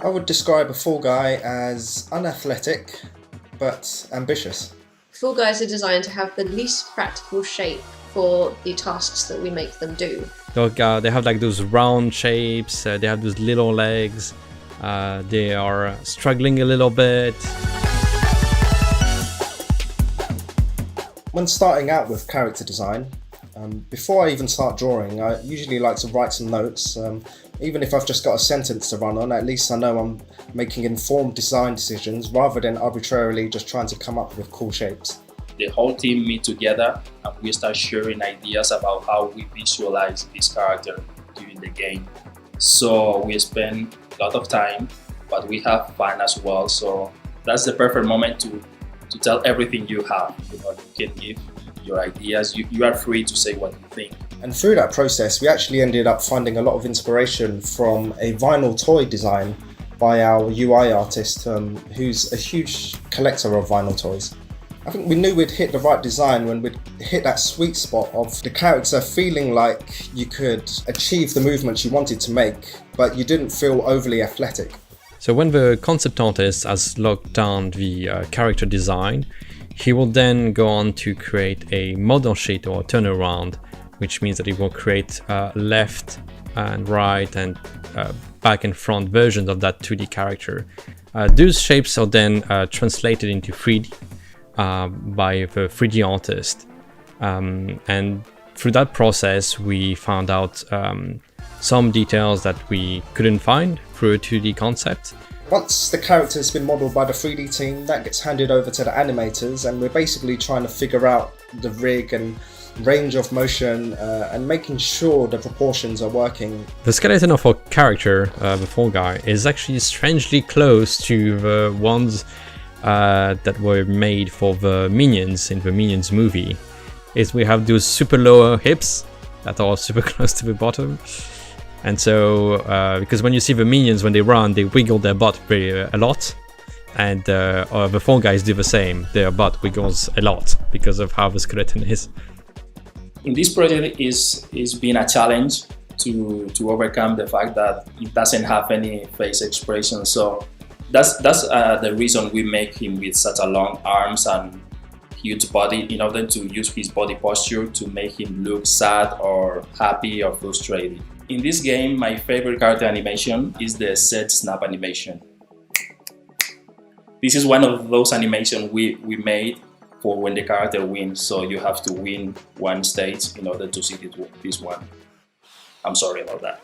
I would describe a Fall Guy as unathletic, but ambitious. Fall Guys are designed to have the least practical shape for the tasks that we make them do. They have like those round shapes, they have those little legs, they are struggling a little bit. When starting out with character design, before I even start drawing, I usually like to write some notes. Even if I've just got a sentence to run on, at least I know I'm making informed design decisions rather than arbitrarily just trying to come up with cool shapes. The whole team meet together and we start sharing ideas about how we visualize this character during the game. So we spend a lot of time, but we have fun as well. So that's the perfect moment to tell everything you have. You can give your ideas. You are free to say what you think. And through that process, we actually ended up finding a lot of inspiration from a vinyl toy design by our UI artist, who's a huge collector of vinyl toys. I think we knew we'd hit the right design when we'd hit that sweet spot of the character feeling like you could achieve the movements you wanted to make, but you didn't feel overly athletic. So when the concept artist has locked down the character design, he will then go on to create a model sheet or turnaround, which means that he will create left and right and back and front versions of that 2D character. Those shapes are then translated into 3D by the 3D artist. And through that process, we found out some details that we couldn't find through a 2D concept. Once the character has been modelled by the 3D team, that gets handed over to the animators, and we're basically trying to figure out the rig and range of motion and making sure the proportions are working. The skeleton of our character, the Fall Guy, is actually strangely close to the ones that were made for the Minions in the Minions movie. We have those super lower hips that are super close to the bottom. And so, because when you see the Minions, when they run, they wiggle their butt a lot. And the Fall Guys do the same. Their butt wiggles a lot because of how the skeleton is. In this project is been a challenge to overcome the fact that it doesn't have any face expression. So that's the reason we make him with such a long arms and huge body, in order to use his body posture to make him look sad or happy or frustrated. In this game, my favorite character animation is the set snap animation. This is one of those animations we made for when the character wins, so you have to win one stage in order to see this one. I'm sorry about that.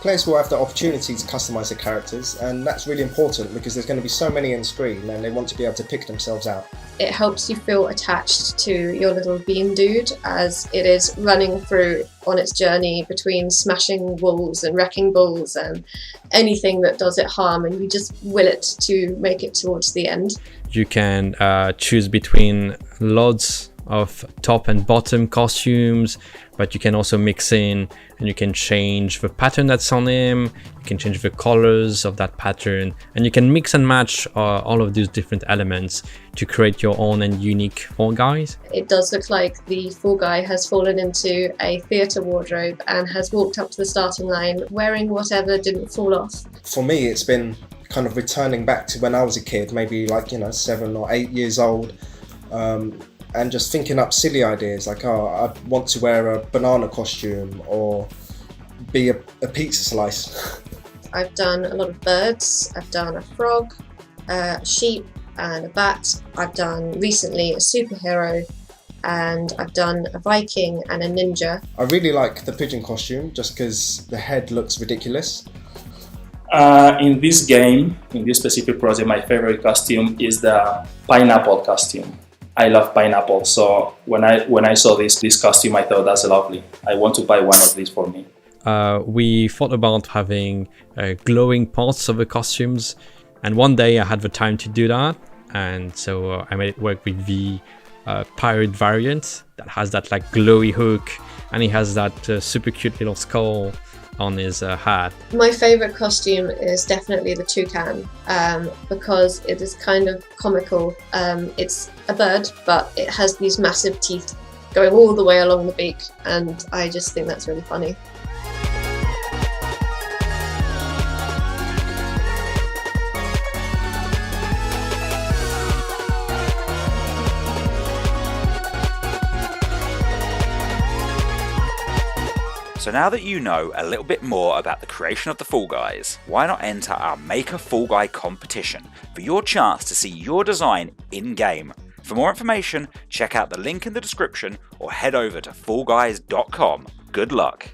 Players will have the opportunity to customise their characters, and that's really important because there's going to be so many on screen and they want to be able to pick themselves out. It helps you feel attached to your little beam dude as it is running through on its journey between smashing walls and wrecking balls and anything that does it harm, and you just will it to make it towards the end. You can choose between loads of top and bottom costumes, but you can also mix in and you can change the pattern that's on him, you can change the colors of that pattern, and you can mix and match all of these different elements to create your own and unique Fall Guys. It does look like the Fall Guy has fallen into a theatre wardrobe and has walked up to the starting line wearing whatever didn't fall off. For me, it's been kind of returning back to when I was a kid, maybe like 7 or 8 years old, and just thinking up silly ideas like, oh, I want to wear a banana costume or be a pizza slice. I've done a lot of birds. I've done a frog, a sheep and a bat. I've done recently a superhero, and I've done a Viking and a ninja. I really like the pigeon costume just because the head looks ridiculous. In this game, in this specific project, my favorite costume is the pineapple costume. I love pineapple, so when I saw this costume, I thought that's lovely. I want to buy one of these for me. We thought about having glowing parts of the costumes, and one day I had the time to do that, and so I made it work with the pirate variant that has that like glowy hook, and he has that super cute little skull on his hat. My favourite costume is definitely the toucan, because it is kind of comical. It's a bird, but it has these massive teeth going all the way along the beak, and I just think that's really funny. So now that you know a little bit more about the creation of the Fall Guys, why not enter our Make a Fall Guy competition for your chance to see your design in-game. For more information, check out the link in the description or head over to fallguys.com. Good luck!